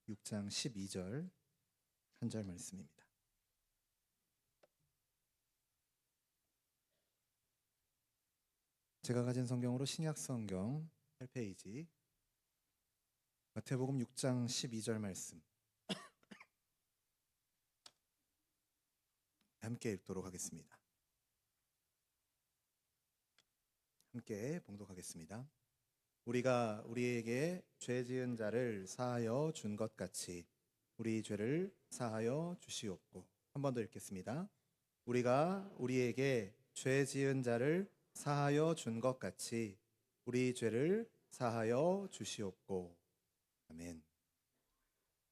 6장 12절 한 절 말씀입니다. 제가 가진 성경으로 신약 성경 8페이지 마태복음 6장 12절 말씀 함께 읽도록 하겠습니다. 함께 봉독하겠습니다. 우리가 우리에게 죄 지은 자를 사하여 준 것 같이 우리 죄를 사하여 주시옵고. 한 번 더 읽겠습니다. 우리가 우리에게 죄 지은 자를 사하여 준 것 같이 우리 죄를 사하여 주시옵고. 아멘.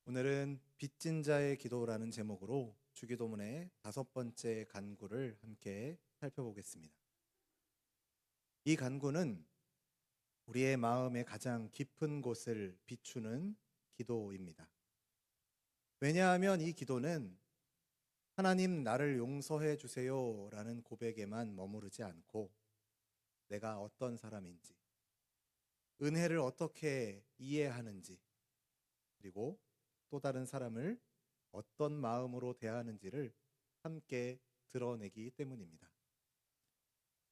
오늘은 빚진 자의 기도라는 제목으로 주기도문의 5번째 간구를 함께 살펴보겠습니다. 이 간구는 우리의 마음의 가장 깊은 곳을 비추는 기도입니다. 왜냐하면 이 기도는 하나님 나를 용서해 주세요 라는 고백에만 머무르지 않고 내가 어떤 사람인지, 은혜를 어떻게 이해하는지, 그리고 또 다른 사람을 어떤 마음으로 대하는지를 함께 드러내기 때문입니다.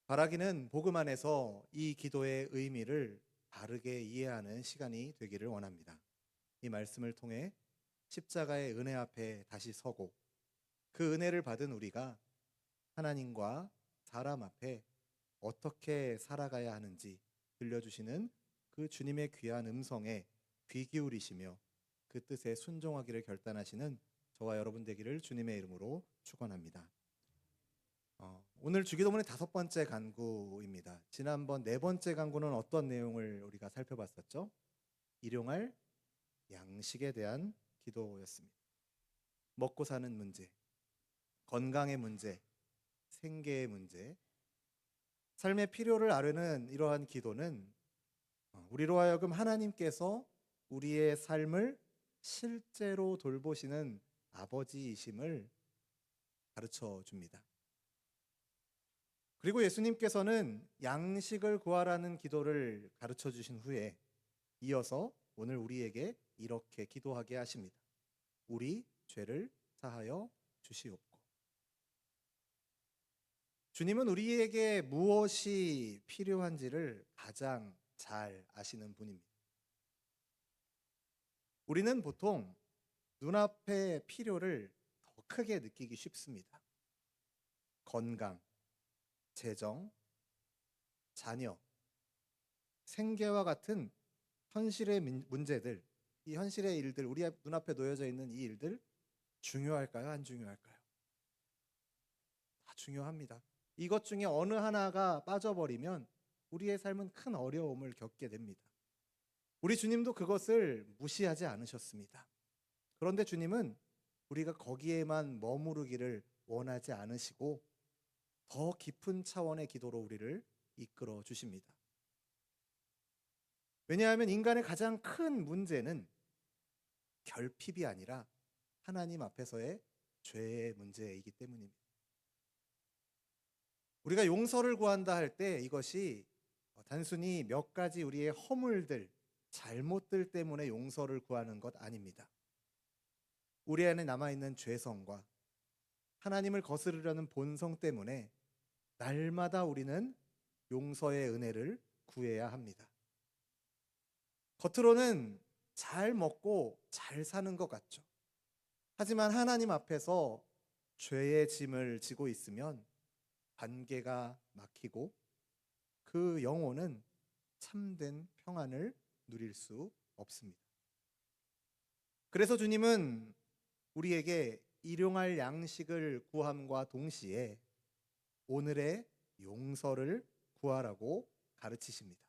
바라기는 복음 안에서 이 기도의 의미를 바르게 이해하는 시간이 되기를 원합니다. 이 말씀을 통해 십자가의 은혜 앞에 다시 서고 그 은혜를 받은 우리가 하나님과 사람 앞에 어떻게 살아가야 하는지 들려주시는 그 주님의 귀한 음성에 귀 기울이시며 그 뜻에 순종하기를 결단하시는 저와 여러분 되기를 주님의 이름으로 축원합니다. 오늘 주기도문의 5번째 간구입니다. 지난번 4번째 간구는 어떤 내용을 우리가 살펴봤었죠? 일용할 양식에 대한 기도였습니다. 먹고 사는 문제, 건강의 문제, 생계의 문제, 삶의 필요를 아뢰는 이러한 기도는 우리로 하여금 하나님께서 우리의 삶을 실제로 돌보시는 아버지이심을 가르쳐 줍니다. 그리고 예수님께서는 양식을 구하라는 기도를 가르쳐 주신 후에 이어서 오늘 우리에게 이렇게 기도하게 하십니다. 우리 죄를 사하여 주시옵고. 주님은 우리에게 무엇이 필요한지를 가장 잘 아시는 분입니다. 우리는 보통 눈앞의 필요를 더 크게 느끼기 쉽습니다. 건강, 재정, 자녀, 생계와 같은 현실의 문제들, 이 현실의 일들, 우리 눈앞에 놓여져 있는 이 일들 중요할까요? 안 중요할까요? 다 중요합니다. 이것 중에 어느 하나가 빠져버리면 우리의 삶은 큰 어려움을 겪게 됩니다. 우리 주님도 그것을 무시하지 않으셨습니다. 그런데 주님은 우리가 거기에만 머무르기를 원하지 않으시고 더 깊은 차원의 기도로 우리를 이끌어 주십니다. 왜냐하면 인간의 가장 큰 문제는 결핍이 아니라 하나님 앞에서의 죄의 문제이기 때문입니다. 우리가 용서를 구한다 할 때 이것이 단순히 몇 가지 우리의 허물들, 잘못들 때문에 용서를 구하는 것 아닙니다. 우리 안에 남아있는 죄성과 하나님을 거스르려는 본성 때문에 날마다 우리는 용서의 은혜를 구해야 합니다. 겉으로는 잘 먹고 잘 사는 것 같죠. 하지만 하나님 앞에서 죄의 짐을 지고 있으면 관계가 막히고 그 영혼은 참된 평안을 누릴 수 없습니다. 그래서 주님은 우리에게 일용할 양식을 구함과 동시에 오늘의 용서를 구하라고 가르치십니다.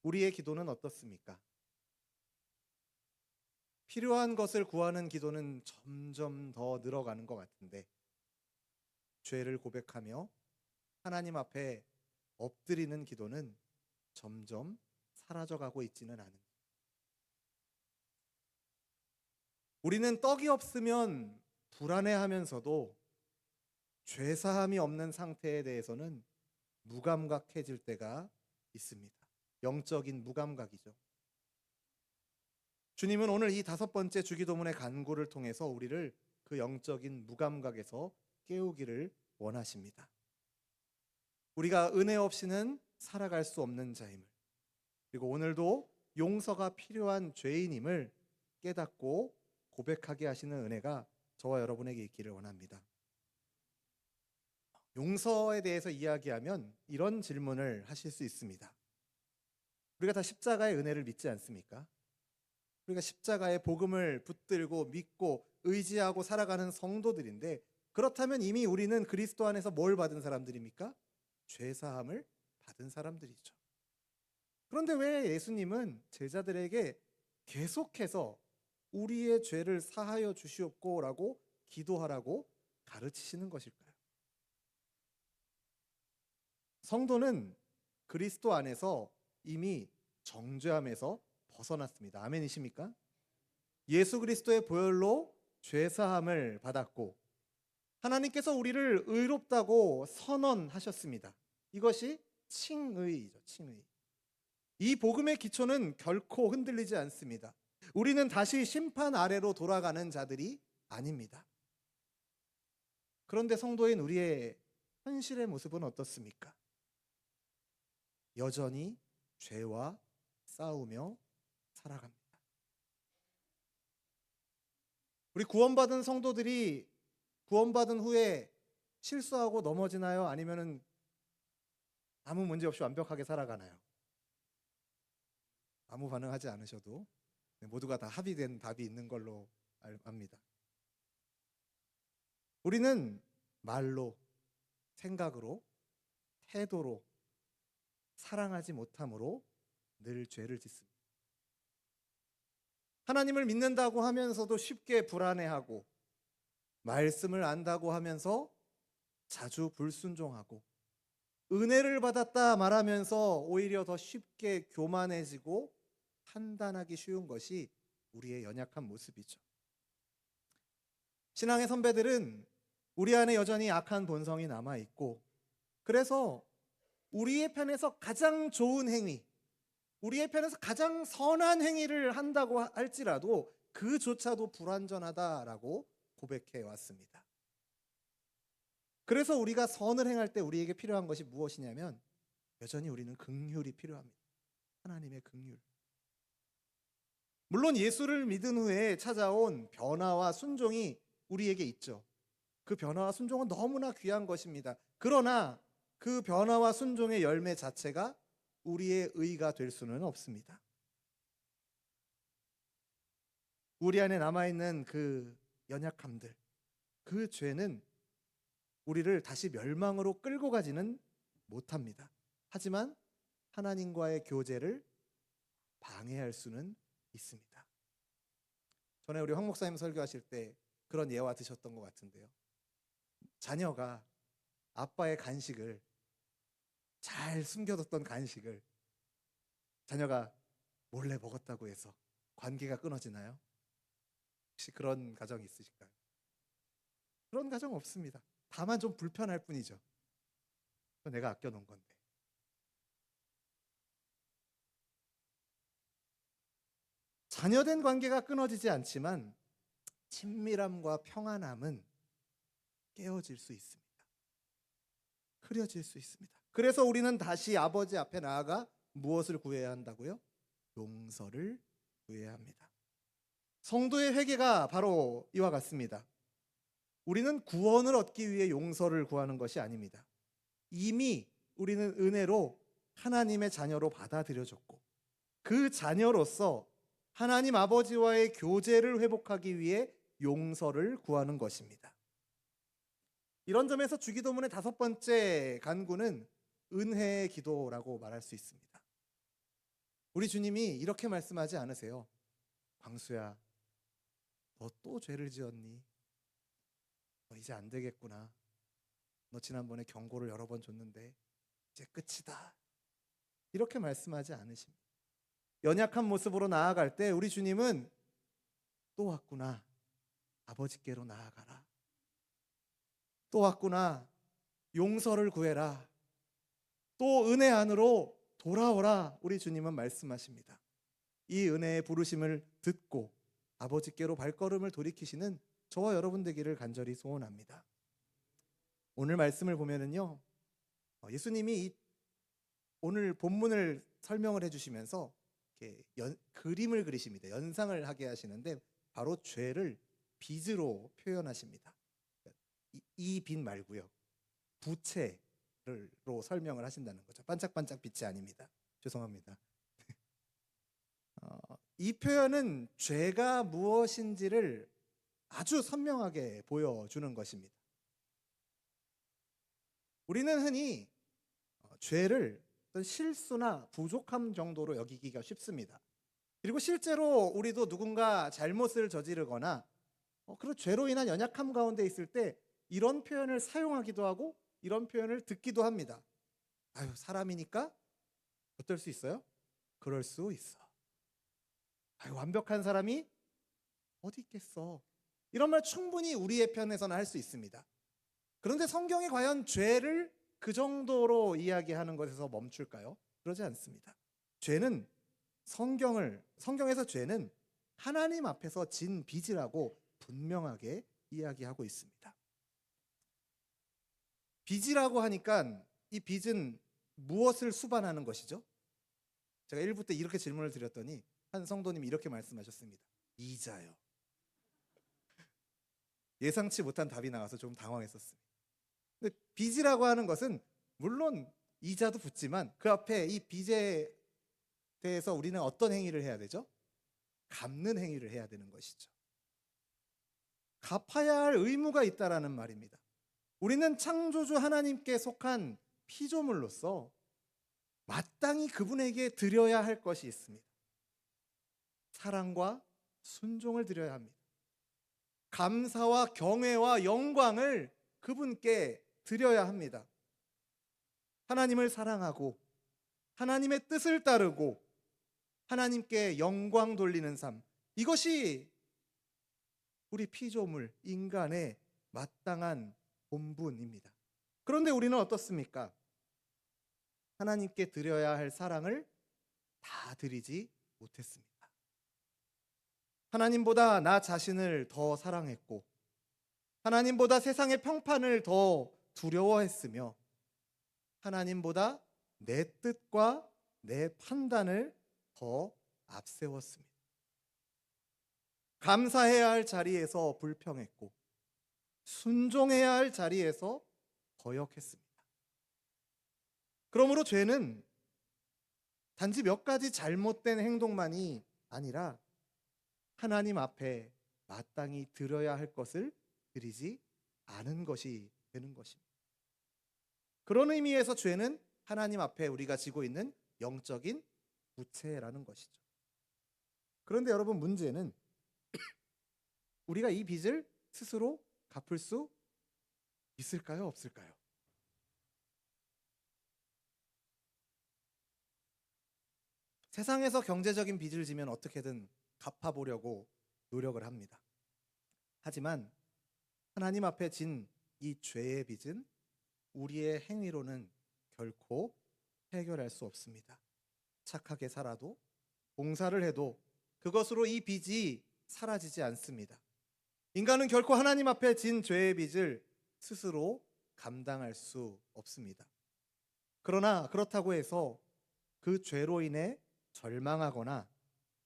우리의 기도는 어떻습니까? 필요한 것을 구하는 기도는 점점 더 늘어가는 것 같은데 죄를 고백하며 하나님 앞에 엎드리는 기도는 점점 사라져가고 있지는 않은. 우리는 떡이 없으면 불안해하면서도 죄사함이 없는 상태에 대해서는 무감각해질 때가 있습니다. 영적인 무감각이죠. 주님은 오늘 이 다섯 번째 주기도문의 간구를 통해서 우리를 그 영적인 무감각에서 깨우기를 원하십니다. 우리가 은혜 없이는 살아갈 수 없는 자임을, 그리고 오늘도 용서가 필요한 죄인임을 깨닫고 고백하게 하시는 은혜가 저와 여러분에게 있기를 원합니다. 용서에 대해서 이야기하면 이런 질문을 하실 수 있습니다. 우리가 다 십자가의 은혜를 믿지 않습니까? 우리가 십자가의 복음을 붙들고 믿고 의지하고 살아가는 성도들인데, 그렇다면 이미 우리는 그리스도 안에서 뭘 받은 사람들입니까? 죄사함을 받은 사람들이죠. 그런데 왜 예수님은 제자들에게 계속해서 우리의 죄를 사하여 주시옵고라고 기도하라고 가르치시는 것일까요? 성도는 그리스도 안에서 이미 정죄함에서 벗어났습니다. 아멘이십니까? 예수 그리스도의 보혈로 죄사함을 받았고 하나님께서 우리를 의롭다고 선언하셨습니다. 이것이 칭의이죠. 칭의. 이 복음의 기초는 결코 흔들리지 않습니다. 우리는 다시 심판 아래로 돌아가는 자들이 아닙니다. 그런데 성도인 우리의 현실의 모습은 어떻습니까? 여전히 죄와 싸우며 살아갑니다. 우리 구원받은 성도들이 구원받은 후에 실수하고 넘어지나요? 아니면은 아무 문제 없이 완벽하게 살아가나요? 아무 반응하지 않으셔도 모두가 다 합의된 답이 있는 걸로 압니다. 우리는 말로, 생각으로, 태도로, 사랑하지 못함으로 늘 죄를 짓습니다. 하나님을 믿는다고 하면서도 쉽게 불안해하고, 말씀을 안다고 하면서 자주 불순종하고, 은혜를 받았다 말하면서 오히려 더 쉽게 교만해지고 판단하기 쉬운 것이 우리의 연약한 모습이죠. 신앙의 선배들은 우리 안에 여전히 악한 본성이 남아있고, 그래서 우리의 편에서 가장 좋은 행위, 우리의 편에서 가장 선한 행위를 한다고 할지라도 그조차도 불완전하다라고 고백해 왔습니다. 그래서 우리가 선을 행할 때 우리에게 필요한 것이 무엇이냐면 여전히 우리는 긍휼이 필요합니다. 하나님의 긍휼. 물론 예수를 믿은 후에 찾아온 변화와 순종이 우리에게 있죠. 그 변화와 순종은 너무나 귀한 것입니다. 그러나 그 변화와 순종의 열매 자체가 우리의 의가 될 수는 없습니다. 우리 안에 남아있는 그 연약함들, 그 죄는 우리를 다시 멸망으로 끌고 가지는 못합니다. 하지만 하나님과의 교제를 방해할 수는 있습니다. 전에 우리 황 목사님 설교하실 때 그런 예화 드셨던 것 같은데요. 자녀가 아빠의 간식을, 잘 숨겨뒀던 간식을 자녀가 몰래 먹었다고 해서 관계가 끊어지나요? 혹시 그런 가정이 있으실까요? 그런 가정 없습니다. 다만 좀 불편할 뿐이죠. 내가 아껴놓은 건데. 자녀된 관계가 끊어지지 않지만 친밀함과 평안함은 깨어질 수 있습니다. 흐려질 수 있습니다. 그래서 우리는 다시 아버지 앞에 나아가 무엇을 구해야 한다고요? 용서를 구해야 합니다. 성도의 회개가 바로 이와 같습니다. 우리는 구원을 얻기 위해 용서를 구하는 것이 아닙니다. 이미 우리는 은혜로 하나님의 자녀로 받아들여졌고 그 자녀로서 하나님 아버지와의 교제를 회복하기 위해 용서를 구하는 것입니다. 이런 점에서 주기도문의 다섯 번째 간구는 은혜의 기도라고 말할 수 있습니다. 우리 주님이 이렇게 말씀하지 않으세요. 광수야, 너 또 죄를 지었니? 너 이제 안 되겠구나. 너 지난번에 경고를 여러 번 줬는데 이제 끝이다. 이렇게 말씀하지 않으십니다. 연약한 모습으로 나아갈 때 우리 주님은 또 왔구나. 아버지께로 나아가라. 또 왔구나. 용서를 구해라. 또 은혜 안으로 돌아오라. 우리 주님은 말씀하십니다. 이 은혜의 부르심을 듣고 아버지께로 발걸음을 돌이키시는 저와 여러분 되기를 간절히 소원합니다. 오늘 말씀을 보면은요, 예수님이 오늘 본문을 설명을 해주시면서 이렇게 그림을 그리십니다. 연상을 하게 하시는데 바로 죄를 빚으로 표현하십니다. 이 빚 말고요, 부채로 설명을 하신다는 거죠. 반짝반짝 빛이 아닙니다. 죄송합니다. 이 표현은 죄가 무엇인지를 아주 선명하게 보여주는 것입니다. 우리는 흔히 죄를 어떤 실수나 부족함 정도로 여기기가 쉽습니다. 그리고 실제로 우리도 누군가 잘못을 저지르거나 그런 죄로 인한 연약함 가운데 있을 때 이런 표현을 사용하기도 하고 이런 표현을 듣기도 합니다. 아유, 사람이니까 어떨 수 있어요? 그럴 수 있어. 아유, 완벽한 사람이 어디 있겠어. 이런 말 충분히 우리의 편에서는 할 수 있습니다. 그런데 성경이 과연 죄를 그 정도로 이야기하는 것에서 멈출까요? 그러지 않습니다. 죄는 성경에서 죄는 하나님 앞에서 진 빚이라고 분명하게 이야기하고 있습니다. 빚이라고 하니까 이 빚은 무엇을 수반하는 것이죠? 제가 1부 때 이렇게 질문을 드렸더니 한 성도님이 이렇게 말씀하셨습니다. 이자요. 예상치 못한 답이 나와서 좀 당황했었습니다. 근데 빚이라고 하는 것은 물론 이자도 붙지만 그 앞에 이 빚에 대해서 우리는 어떤 행위를 해야 되죠? 갚는 행위를 해야 되는 것이죠. 갚아야 할 의무가 있다라는 말입니다. 우리는 창조주 하나님께 속한 피조물로서 마땅히 그분에게 드려야 할 것이 있습니다. 사랑과 순종을 드려야 합니다. 감사와 경외와 영광을 그분께 드려야 합니다. 하나님을 사랑하고 하나님의 뜻을 따르고 하나님께 영광 돌리는 삶, 이것이 우리 피조물 인간의 마땅한 본분입니다. 그런데 우리는 어떻습니까? 하나님께 드려야 할 사랑을 다 드리지 못했습니다. 하나님보다 나 자신을 더 사랑했고 하나님보다 세상의 평판을 더 두려워했으며 하나님보다 내 뜻과 내 판단을 더 앞세웠습니다. 감사해야 할 자리에서 불평했고 순종해야 할 자리에서 거역했습니다. 그러므로 죄는 단지 몇 가지 잘못된 행동만이 아니라 하나님 앞에 마땅히 드려야 할 것을 드리지 않은 것이 되는 것입니다. 그런 의미에서 죄는 하나님 앞에 우리가 지고 있는 영적인 부채라는 것이죠. 그런데 여러분, 문제는 우리가 이 빚을 스스로 갚을 수 있을까요? 없을까요? 세상에서 경제적인 빚을 지면 어떻게든 갚아보려고 노력을 합니다. 하지만 하나님 앞에 진 이 죄의 빚은 우리의 행위로는 결코 해결할 수 없습니다. 착하게 살아도 봉사를 해도 그것으로 이 빚이 사라지지 않습니다. 인간은 결코 하나님 앞에 진 죄의 빚을 스스로 감당할 수 없습니다. 그러나 그렇다고 해서 그 죄로 인해 절망하거나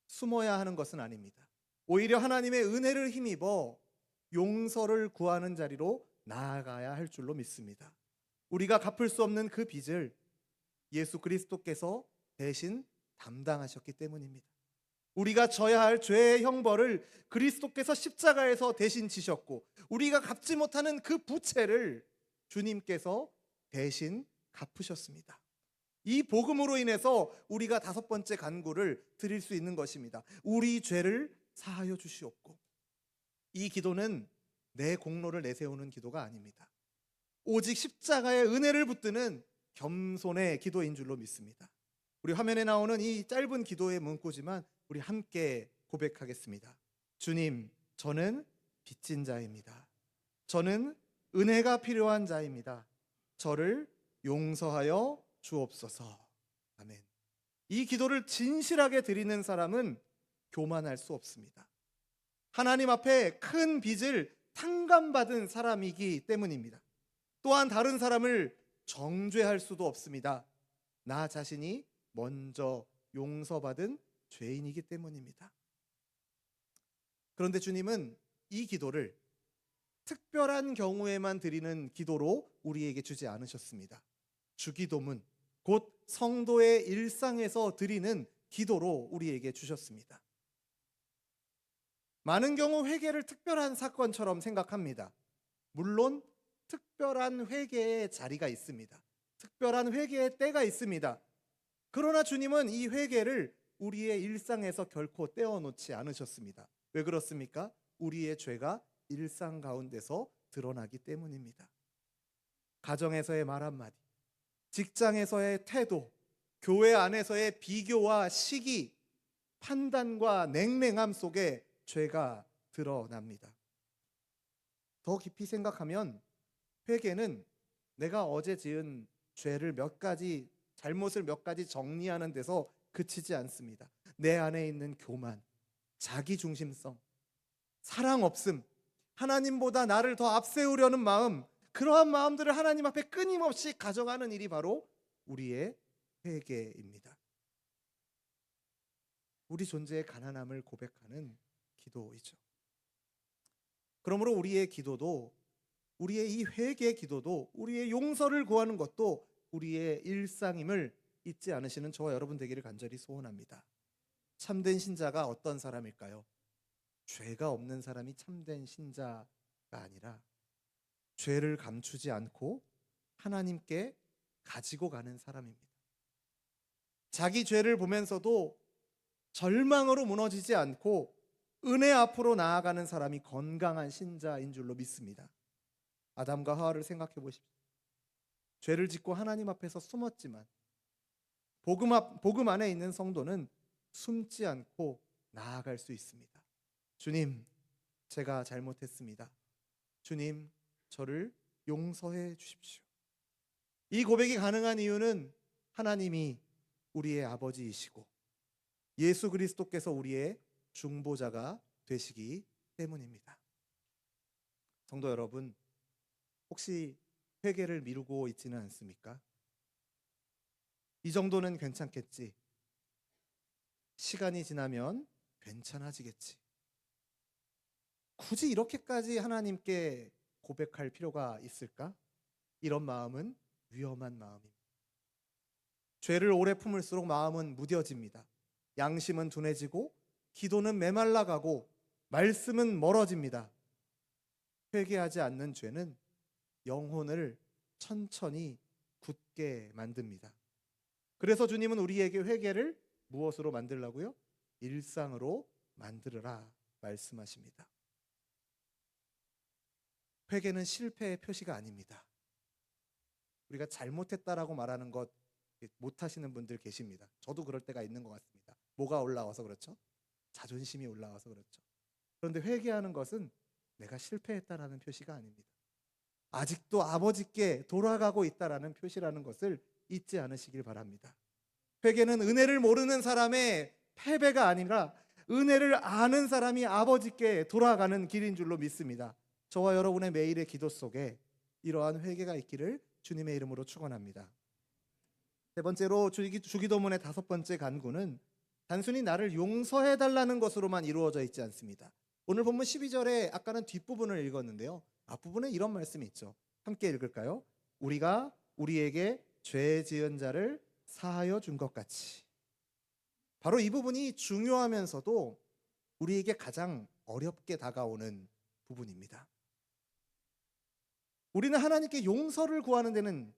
숨어야 하는 것은 아닙니다. 오히려 하나님의 은혜를 힘입어 용서를 구하는 자리로 나아가야 할 줄로 믿습니다. 우리가 갚을 수 없는 그 빚을 예수 그리스도께서 대신 담당하셨기 때문입니다. 우리가 져야 할 죄의 형벌을 그리스도께서 십자가에서 대신 지셨고 우리가 갚지 못하는 그 부채를 주님께서 대신 갚으셨습니다. 이 복음으로 인해서 우리가 5번째 간구를 드릴 수 있는 것입니다. 우리 죄를 사하여 주시옵고. 이 기도는 내 공로를 내세우는 기도가 아닙니다. 오직 십자가의 은혜를 붙드는 겸손의 기도인 줄로 믿습니다. 우리 화면에 나오는 이 짧은 기도의 문구지만 우리 함께 고백하겠습니다. 주님, 저는 빚진 자입니다. 저는 은혜가 필요한 자입니다. 저를 용서하여 주옵소서. 아멘. 이 기도를 진실하게 드리는 사람은 교만할 수 없습니다. 하나님 앞에 큰 빚을 탕감받은 사람이기 때문입니다. 또한 다른 사람을 정죄할 수도 없습니다. 나 자신이 먼저 용서받은 죄인이기 때문입니다. 그런데 주님은 이 기도를 특별한 경우에만 드리는 기도로 우리에게 주지 않으셨습니다. 주기도문, 곧 성도의 일상에서 드리는 기도로 우리에게 주셨습니다. 많은 경우 회개를 특별한 사건처럼 생각합니다. 물론 특별한 회개의 자리가 있습니다. 특별한 회개의 때가 있습니다. 그러나 주님은 이 회개를 우리의 일상에서 결코 떼어놓지 않으셨습니다. 왜 그렇습니까? 우리의 죄가 일상 가운데서 드러나기 때문입니다. 가정에서의 말 한마디, 직장에서의 태도, 교회 안에서의 비교와 시기, 판단과 냉랭함 속에 죄가 드러납니다. 더 깊이 생각하면 회개는 내가 어제 지은 죄를 몇 가지, 잘못을 몇 가지 정리하는 데서 그치지 않습니다. 내 안에 있는 교만, 자기중심성, 사랑 없음, 하나님보다 나를 더 앞세우려는 마음, 그러한 마음들을 하나님 앞에 끊임없이 가져가는 일이 바로 우리의 회개입니다. 우리 존재의 가난함을 고백하는 기도이죠. 그러므로 우리의 기도도, 우리의 이 회개 기도도, 우리의 용서를 구하는 것도 우리의 일상임을 잊지 않으시는 저와 여러분 되기를 간절히 소원합니다. 참된 신자가 어떤 사람일까요? 죄가 없는 사람이 참된 신자가 아니라 죄를 감추지 않고 하나님께 가지고 가는 사람입니다. 자기 죄를 보면서도 절망으로 무너지지 않고 은혜 앞으로 나아가는 사람이 건강한 신자인 줄로 믿습니다. 아담과 하와를 생각해 보십시오. 죄를 짓고 하나님 앞에서 숨었지만 복음 안에 있는 성도는 숨지 않고 나아갈 수 있습니다. 주님, 제가 잘못했습니다. 주님, 저를 용서해 주십시오. 이 고백이 가능한 이유는 하나님이 우리의 아버지이시고 예수 그리스도께서 우리의 중보자가 되시기 때문입니다. 성도 여러분, 혹시 회개를 미루고 있지는 않습니까? 이 정도는 괜찮겠지. 시간이 지나면 괜찮아지겠지. 굳이 이렇게까지 하나님께 고백할 필요가 있을까? 이런 마음은 위험한 마음입니다. 죄를 오래 품을수록 마음은 무뎌집니다. 양심은 둔해지고 기도는 메말라가고 말씀은 멀어집니다. 회개하지 않는 죄는 영혼을 천천히 굳게 만듭니다. 그래서 주님은 우리에게 회개를 무엇으로 만들라고요? 일상으로 만들으라 말씀하십니다. 회개는 실패의 표시가 아닙니다. 우리가 잘못했다라고 말하는 것 못하시는 분들 계십니다. 저도 그럴 때가 있는 것 같습니다. 뭐가 올라와서 그렇죠? 자존심이 올라와서 그렇죠. 그런데 회개하는 것은 내가 실패했다라는 표시가 아닙니다. 아직도 아버지께 돌아가고 있다라는 표시라는 것을 잊지 않으시길 바랍니다. 회개는 은혜를 모르는 사람의 패배가 아니라 은혜를 아는 사람이 아버지께 돌아가는 길인 줄로 믿습니다. 저와 여러분의 매일의 기도 속에 이러한 회개가 있기를 주님의 이름으로 축원합니다. 세 번째로 주기도문의 다섯 번째 간구는 단순히 나를 용서해 달라는 것으로만 이루어져 있지 않습니다. 오늘 본문 12절에 아까는 뒷부분을 읽었는데요. 앞부분에 이런 말씀이 있죠. 함께 읽을까요? 우리가 우리에게 죄 지은 자를 사하여 준 것 같이. 바로 이 부분이 중요하면서도 우리에게 가장 어렵게 다가오는 부분입니다. 우리는 하나님께 용서를 구하는 데는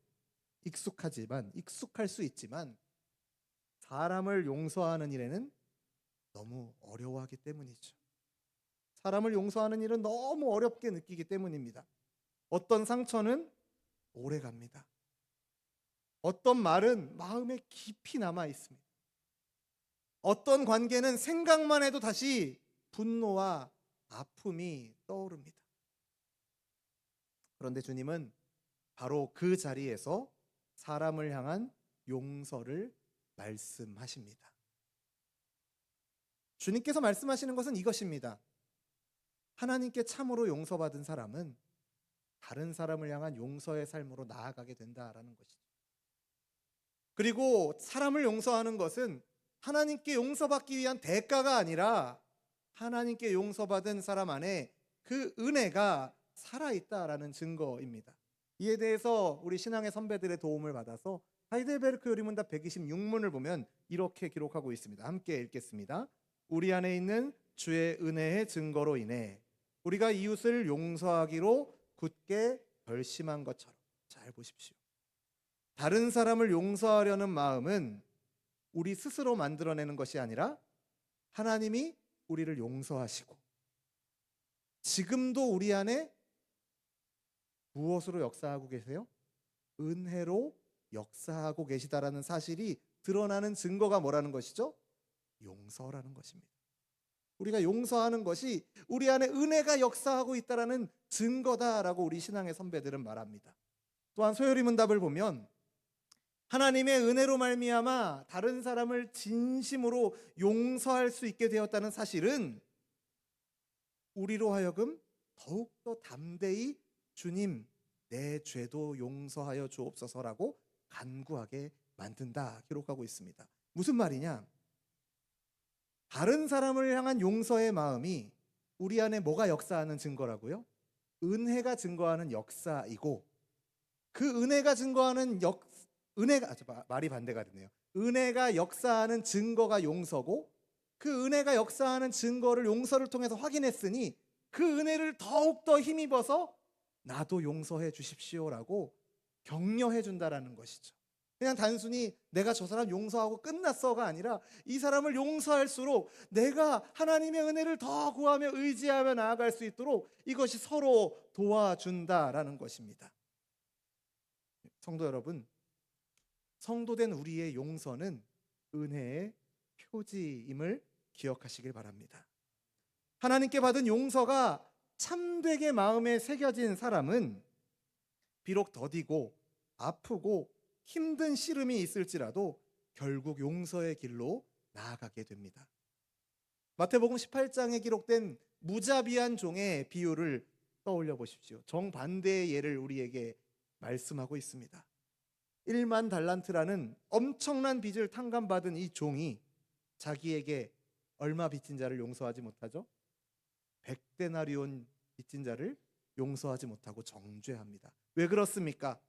익숙할 수 있지만 사람을 용서하는 일에는 너무 어려워하기 때문이죠. 사람을 용서하는 일은 너무 어렵게 느끼기 때문입니다. 어떤 상처는 오래 갑니다. 어떤 말은 마음에 깊이 남아 있습니다. 어떤 관계는 생각만 해도 다시 분노와 아픔이 떠오릅니다. 그런데 주님은 바로 그 자리에서 사람을 향한 용서를 말씀하십니다. 주님께서 말씀하시는 것은 이것입니다. 하나님께 참으로 용서받은 사람은 다른 사람을 향한 용서의 삶으로 나아가게 된다라는 것이죠. 그리고 사람을 용서하는 것은 하나님께 용서받기 위한 대가가 아니라 하나님께 용서받은 사람 안에 그 은혜가 살아있다라는 증거입니다. 이에 대해서 우리 신앙의 선배들의 도움을 받아서 하이델베르크 요리문답 126문을 보면 이렇게 기록하고 있습니다. 함께 읽겠습니다. 우리 안에 있는 주의 은혜의 증거로 인해 우리가 이웃을 용서하기로 굳게 결심한 것처럼. 잘 보십시오. 다른 사람을 용서하려는 마음은 우리 스스로 만들어내는 것이 아니라 하나님이 우리를 용서하시고 지금도 우리 안에 무엇으로 역사하고 계세요? 은혜로 역사하고 계시다라는 사실이 드러나는 증거가 뭐라는 것이죠? 용서라는 것입니다. 우리가 용서하는 것이 우리 안에 은혜가 역사하고 있다라는 증거다라고 우리 신앙의 선배들은 말합니다. 또한 소요리 문답을 보면 하나님의 은혜로 말미암아 다른 사람을 진심으로 용서할 수 있게 되었다는 사실은 우리로 하여금 더욱더 담대히 주님 내 죄도 용서하여 주옵소서라고 간구하게 만든다 기록하고 있습니다. 무슨 말이냐? 다른 사람을 향한 용서의 마음이 우리 안에 뭐가 역사하는 증거라고요? 은혜가 증거하는 역사이고 그 은혜가 증거하는 말이 반대가 되네요. 은혜가 역사하는 증거가 용서고 그 은혜가 역사하는 증거를 용서를 통해서 확인했으니 그 은혜를 더욱더 힘입어서 나도 용서해 주십시오라고 격려해 준다라는 것이죠. 그냥 단순히 내가 저 사람 용서하고 끝났어가 아니라 이 사람을 용서할수록 내가 하나님의 은혜를 더 구하며 의지하며 나아갈 수 있도록 이것이 서로 도와준다라는 것입니다. 성도 여러분, 성도된 우리의 용서는 은혜의 표지임을 기억하시길 바랍니다. 하나님께 받은 용서가 참되게 마음에 새겨진 사람은 비록 더디고 아프고 힘든 씨름이 있을지라도 결국 용서의 길로 나아가게 됩니다. 마태복음 18장에 기록된 무자비한 종의 비유를 떠올려 보십시오. 정반대의 예를 우리에게 말씀하고 있습니다. 1만 달란트라는 엄청난 빚을 탕감받은 이 종이 자기에게 얼마 빚진 자를 용서하지 못하죠? 100데나리온 빚진 자를 용서하지 못하고 정죄합니다. 왜 그렇습니까?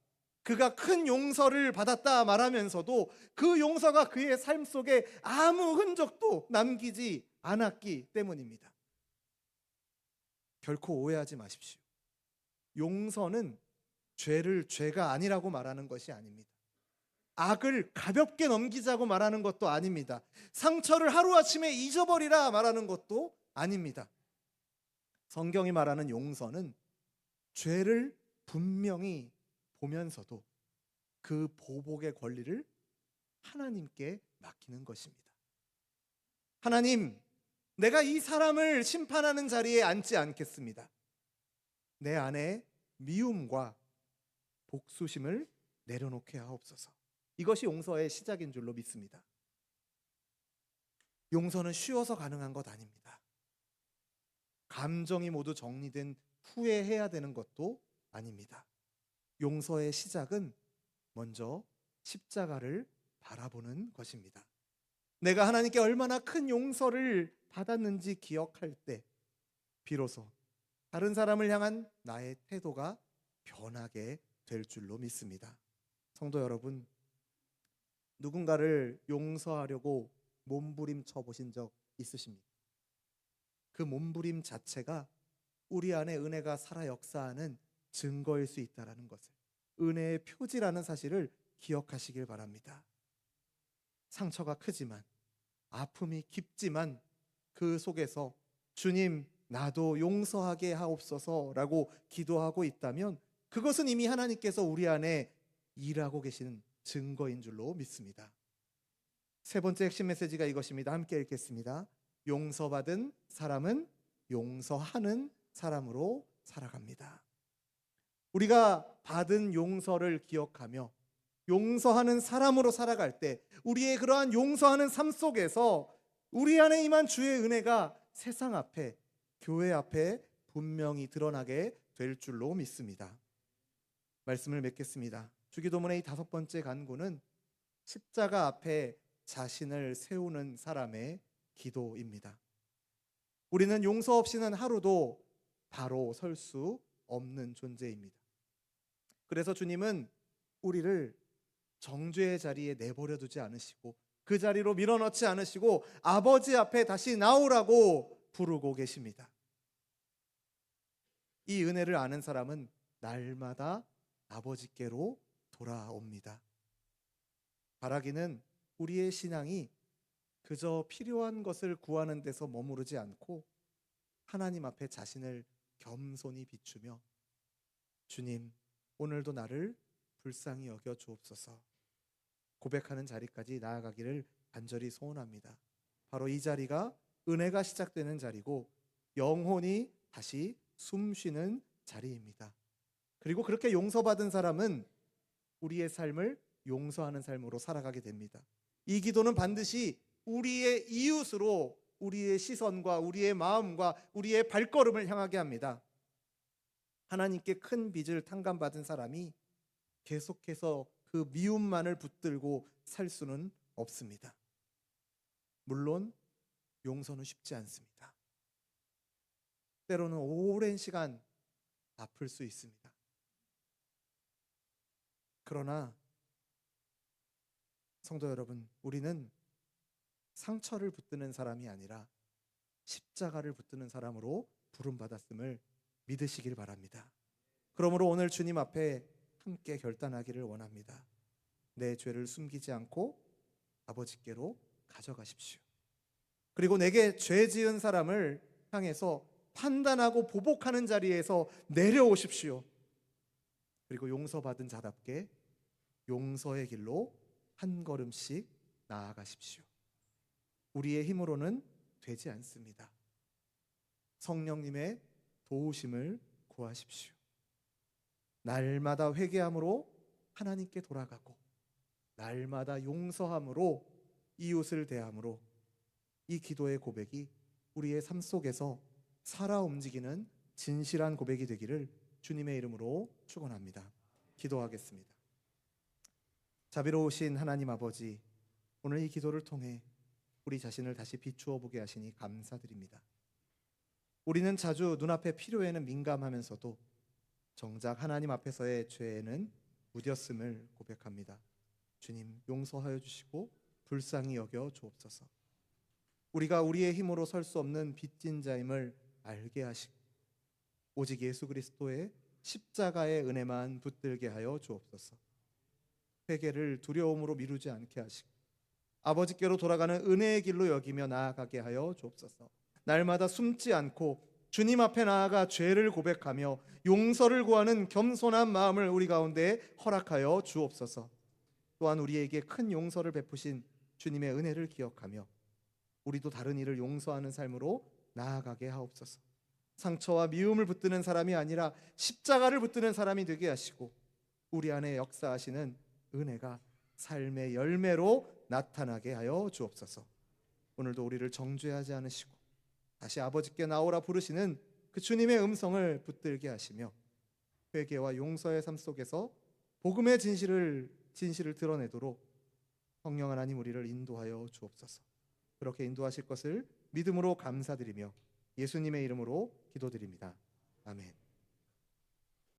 그가 큰 용서를 받았다 말하면서도 그 용서가 그의 삶 속에 아무 흔적도 남기지 않았기 때문입니다. 결코 오해하지 마십시오. 용서는 죄를 죄가 아니라고 말하는 것이 아닙니다. 악을 가볍게 넘기자고 말하는 것도 아닙니다. 상처를 하루아침에 잊어버리라 말하는 것도 아닙니다. 성경이 말하는 용서는 죄를 분명히 보면서도 그 보복의 권리를 하나님께 맡기는 것입니다. 하나님, 내가 이 사람을 심판하는 자리에 앉지 않겠습니다. 내 안에 미움과 복수심을 내려놓게 하옵소서. 이것이 용서의 시작인 줄로 믿습니다. 용서는 쉬워서 가능한 것 아닙니다. 감정이 모두 정리된 후에 해야 되는 것도 아닙니다. 용서의 시작은 먼저 십자가를 바라보는 것입니다. 내가 하나님께 얼마나 큰 용서를 받았는지 기억할 때 비로소 다른 사람을 향한 나의 태도가 변하게 될 줄로 믿습니다. 성도 여러분, 누군가를 용서하려고 몸부림쳐 보신 적 있으십니까? 그 몸부림 자체가 우리 안에 은혜가 살아 역사하는 증거일 수 있다는 것을, 은혜의 표지라는 사실을 기억하시길 바랍니다. 상처가 크지만, 아픔이 깊지만 그 속에서 주님 나도 용서하게 하옵소서라고 기도하고 있다면 그것은 이미 하나님께서 우리 안에 일하고 계시는 증거인 줄로 믿습니다. 세 번째 핵심 메시지가 이것입니다. 함께 읽겠습니다. 용서받은 사람은 용서하는 사람으로 살아갑니다. 우리가 받은 용서를 기억하며 용서하는 사람으로 살아갈 때, 우리의 그러한 용서하는 삶 속에서 우리 안에 임한 주의 은혜가 세상 앞에, 교회 앞에 분명히 드러나게 될 줄로 믿습니다. 말씀을 맺겠습니다. 주기도문의 이 5번째 간구는 십자가 앞에 자신을 세우는 사람의 기도입니다. 우리는 용서 없이는 하루도 바로 설 수 없는 존재입니다. 그래서 주님은 우리를 정죄의 자리에 내버려 두지 않으시고 그 자리로 밀어넣지 않으시고 아버지 앞에 다시 나오라고 부르고 계십니다. 이 은혜를 아는 사람은 날마다 아버지께로 돌아옵니다. 바라기는 우리의 신앙이 그저 필요한 것을 구하는 데서 머무르지 않고 하나님 앞에 자신을 겸손히 비추며 주님, 오늘도 나를 불쌍히 여겨 주옵소서 고백하는 자리까지 나아가기를 간절히 소원합니다. 바로 이 자리가 은혜가 시작되는 자리고 영혼이 다시 숨쉬는 자리입니다. 그리고 그렇게 용서받은 사람은 우리의 삶을 용서하는 삶으로 살아가게 됩니다. 이 기도는 반드시 우리의 이웃으로 우리의 시선과 우리의 마음과 우리의 발걸음을 향하게 합니다. 하나님께 큰 빚을 탕감받은 사람이 계속해서 그 미움만을 붙들고 살 수는 없습니다. 물론 용서는 쉽지 않습니다. 때로는 오랜 시간 아플 수 있습니다. 그러나 성도 여러분, 우리는 상처를 붙드는 사람이 아니라 십자가를 붙드는 사람으로 부름받았음을 믿으시길 바랍니다. 그러므로 오늘 주님 앞에 함께 결단하기를 원합니다. 내 죄를 숨기지 않고 아버지께로 가져가십시오. 그리고 내게 죄 지은 사람을 향해서 판단하고 보복하는 자리에서 내려오십시오. 그리고 용서받은 자답게 용서의 길로 한 걸음씩 나아가십시오. 우리의 힘으로는 되지 않습니다. 성령님의 도우심을 구하십시오. 날마다 회개함으로 하나님께 돌아가고 날마다 용서함으로 이웃을 대함으로 이 기도의 고백이 우리의 삶 속에서 살아 움직이는 진실한 고백이 되기를 주님의 이름으로 축원합니다. 기도하겠습니다. 자비로우신 하나님 아버지, 오늘 이 기도를 통해 우리 자신을 다시 비추어 보게 하시니 감사드립니다. 우리는 자주 눈앞의 필요에는 민감하면서도 정작 하나님 앞에서의 죄에는 무뎠음을 고백합니다. 주님, 용서하여 주시고 불쌍히 여겨 주옵소서. 우리가 우리의 힘으로 설 수 없는 빚진 자임을 알게 하시고 오직 예수 그리스도의 십자가의 은혜만 붙들게 하여 주옵소서. 회개를 두려움으로 미루지 않게 하시고 아버지께로 돌아가는 은혜의 길로 여기며 나아가게 하여 주옵소서. 날마다 숨지 않고 주님 앞에 나아가 죄를 고백하며 용서를 구하는 겸손한 마음을 우리 가운데 허락하여 주옵소서. 또한 우리에게 큰 용서를 베푸신 주님의 은혜를 기억하며 우리도 다른 이를 용서하는 삶으로 나아가게 하옵소서. 상처와 미움을 붙드는 사람이 아니라 십자가를 붙드는 사람이 되게 하시고 우리 안에 역사하시는 은혜가 삶의 열매로 나타나게 하여 주옵소서. 오늘도 우리를 정죄하지 않으시고 다시 아버지께 나오라 부르시는 그 주님의 음성을 붙들게 하시며 회개와 용서의 삶 속에서 복음의 진실을 드러내도록 성령 하나님 우리를 인도하여 주옵소서. 그렇게 인도하실 것을 믿음으로 감사드리며 예수님의 이름으로 기도드립니다. 아멘.